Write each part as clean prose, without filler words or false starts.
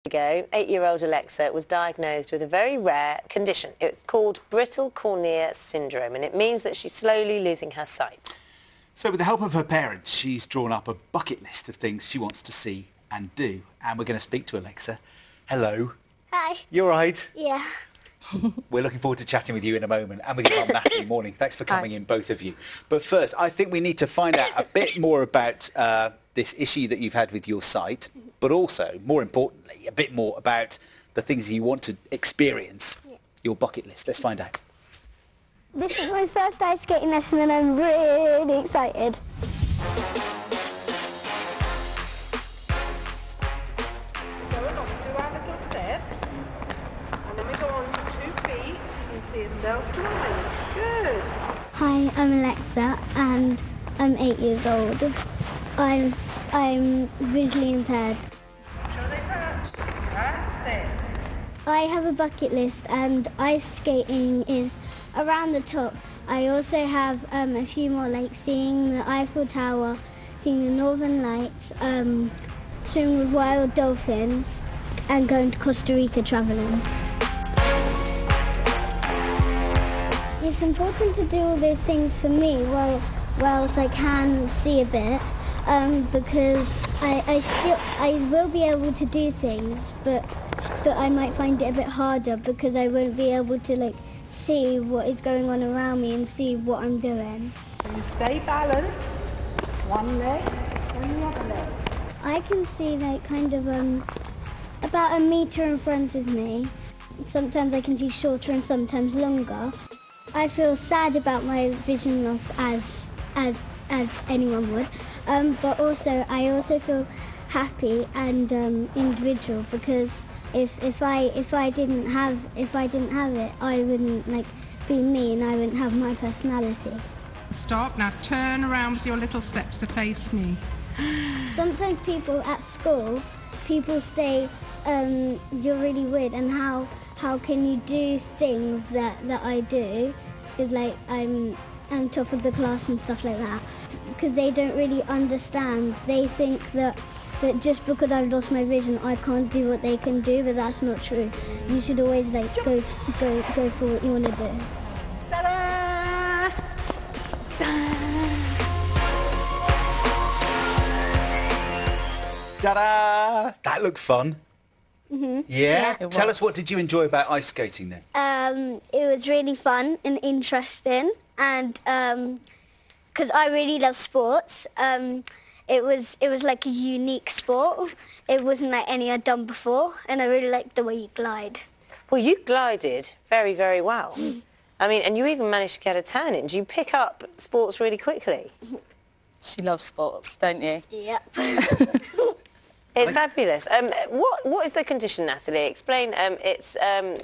ago, 8-year-old Alexa was diagnosed with a very rare condition. It's called brittle cornea syndrome, and it means that she's slowly losing her sight. So with the help of her parents, she's drawn up a bucket list of things she wants to see and do. And we're going to speak to Alexa. Hello. Hi. You all right? Yeah. We're looking forward to chatting with you in a moment, and with your mum, Natalie. Morning. Thanks for coming in, both of you. But first, I think we need to find out a bit more about this issue that you've had with your sight, but also, more importantly, a bit more about the things you want to experience, your bucket list. Let's find out. This is my first ice skating lesson and I'm really excited. Go along through our little steps, and then we go on to 2 feet. You can see them, they'll slide. Good. Hi, I'm Alexa and I'm 8 years old. I'm visually impaired. Shall they touch? That's it. I have a bucket list and ice skating is around the top. I also have a few more, like seeing the Eiffel Tower, seeing the Northern Lights, swimming with wild dolphins and going to Costa Rica travelling. It's important to do all those things for me whilst I can see a bit, because I will be able to do things, but I might find it a bit harder because I won't be able to see what is going on around me and see what I'm doing. You stay balanced. One leg, then the other leg. I can see about a metre in front of me. Sometimes I can see shorter and sometimes longer. I feel sad about my vision loss as anyone would, but I also feel happy and individual, because if I didn't have it, I wouldn't be me and I wouldn't have my personality. Stop, now turn around with your little steps to face me. Sometimes people at school, people say you're really weird, and how can you do things that I do, because I'm top of the class and stuff like that, because they don't really understand. They think that just because I've lost my vision, I can't do what they can do, but that's not true. You should always go for what you want to do. Ta-da! Ta-da! That looked fun. Mm-hmm. Yeah? It Tell was. us, what did you enjoy about ice skating then? It was really fun and interesting, and because I really love sports, it was like a unique sport. It wasn't like any I'd done before, and I really liked the way you glide. Well, you glided very, very well. I mean, and you even managed to get a turn in. Do you pick up sports really quickly? She loves sports, don't you? Yep. It's fabulous. What is the condition, Natalie? Explain. It's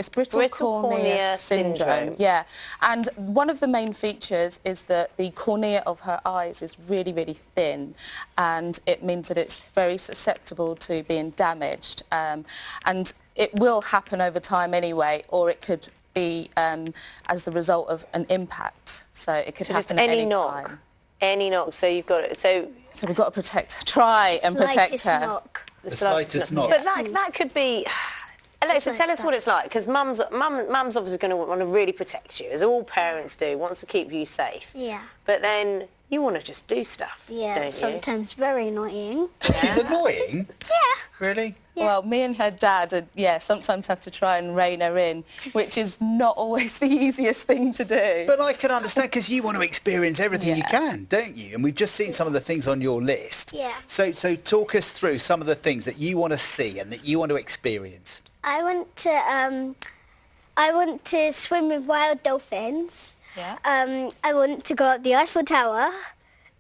brittle cornea syndrome. Yeah, and one of the main features is that the cornea of her eyes is really, really thin, and it means that it's very susceptible to being damaged. And it will happen over time anyway, or it could be as the result of an impact. So it could happen at any time. Any knock. So you've got it. So we've got to try and protect her. Knock. The slightest knock. But that could be. Alexa, tell us what it's like, because mum's obviously going to want to really protect you, as all parents do, wants to keep you safe. Yeah. But then you want to just do stuff, don't you? Sometimes very annoying. She's annoying? Yeah. Really? Yeah. Well, me and her dad, sometimes have to try and rein her in, which is not always the easiest thing to do. But I can understand, because you want to experience everything you can, don't you? And we've just seen some of the things on your list. Yeah. So talk us through some of the things that you want to see and that you want to experience. I want to swim with wild dolphins. Yeah. I want to go up the Eiffel Tower.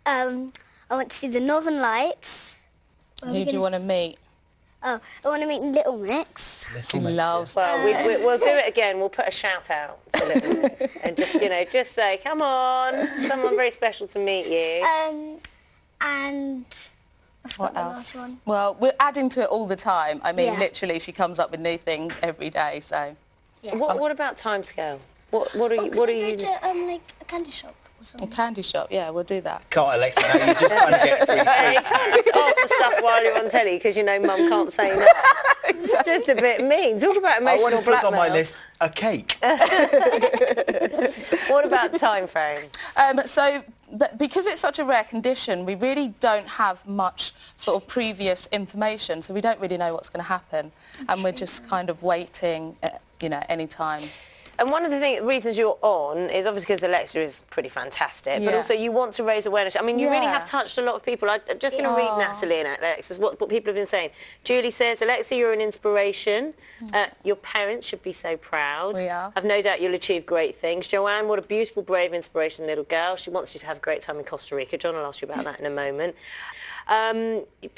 I want to see the Northern Lights. Who do you want to meet? Oh, I want to meet Little Mix. She loves Well, we'll do it again. We'll put a shout out to Little Mix and just say, come on, someone very special to meet you. And what else? Well, we're adding to it all the time. I mean, literally, she comes up with new things every day. So, yeah. What about timescale? What are you? Can we go to a candy shop? A candy shop, yeah, we'll do that. Can't, Alexa, now you're just trying to get free Hey, sweets. can't just ask for stuff while you're on telly because you know Mum can't say no. It's just a bit mean. Talk about I emotional want to put blackmail. on my list a cake. What about time frame? Because it's such a rare condition, we really don't have much sort of previous information, so we don't really know what's going to happen, and we're just kind of waiting, you know, any time. And one of the reasons you're on is obviously because Alexa is pretty fantastic, but Yeah. also you want to raise awareness. I mean, you really Yeah. have touched a lot of people. I'm just going to read Natalie and Alexa's, what people have been saying. Julie says, Alexa, you're an inspiration. Your parents should be so proud. We are. I've no doubt you'll achieve great things. Joanne, what a beautiful, brave, inspiration little girl. She wants you to have a great time in Costa Rica. John will ask you about that in a moment.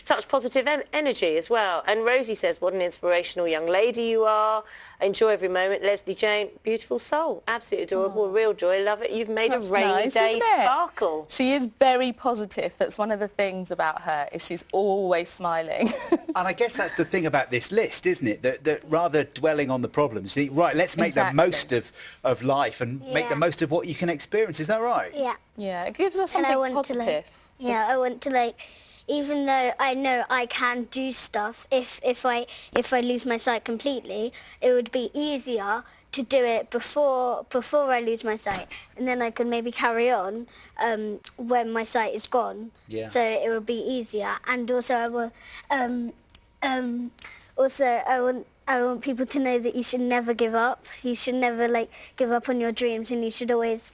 Such positive energy as well. And Rosie says, what an inspirational young lady you are. Enjoy every moment. Leslie Jane, beautiful soul. Absolutely adorable. A real joy. Love it. You've made That's a rainy nice, day isn't it? sparkle. She is very positive. That's one of the things about her, is she's always smiling. And I guess that's the thing about this list, isn't it? That rather dwelling on the problems, think, right, let's make the Exactly. most of life and make the most of what you can experience. Is that right? Yeah. Yeah, it gives us And something I want positive. to I want to even though I know I can do stuff, if I lose my sight completely, it would be easier to do it before I lose my sight, and then I could maybe carry on when my sight is gone. Yeah. So it would be easier, and also I will I want people to know that you should never give up. You should never give up on your dreams, and you should always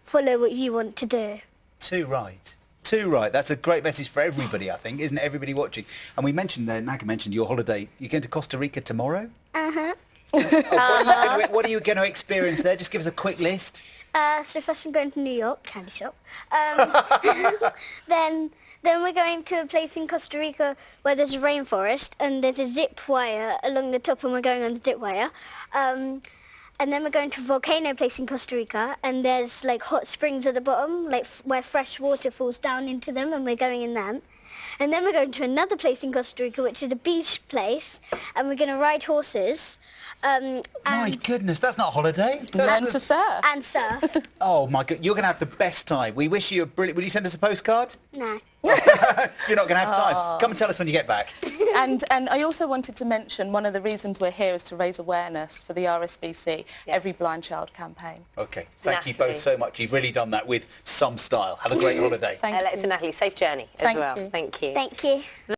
follow what you want to do. Too right. Too right. That's a great message for everybody, I think, isn't it? Everybody watching. And we mentioned there, Naga mentioned your holiday. You're going to Costa Rica tomorrow? Uh-huh. What are you going to experience there? Just give us a quick list. So first I'm going to New York, candy shop. Then we're going to a place in Costa Rica where there's a rainforest and there's a zip wire along the top, and we're going on the zip wire. And then we're going to a volcano place in Costa Rica, and there's hot springs at the bottom, where fresh water falls down into them, and we're going in them. And then we're going to another place in Costa Rica, which is a beach place, and we're going to ride horses. My goodness, that's not a holiday. Learn to surf. And surf. Oh, my God. You're going to have the best time. We wish you a brilliant... Will you send us a postcard? No. You're not going to have time. Come and tell us when you get back. And I also wanted to mention one of the reasons we're here is to raise awareness for the RSVC Every Blind Child campaign. OK. Thank you Natalie. both so much. You've really done that with some style. Have a great holiday. Thank Alexa you. and Natalie, safe journey as Thank well. you. Thank you. Thank you.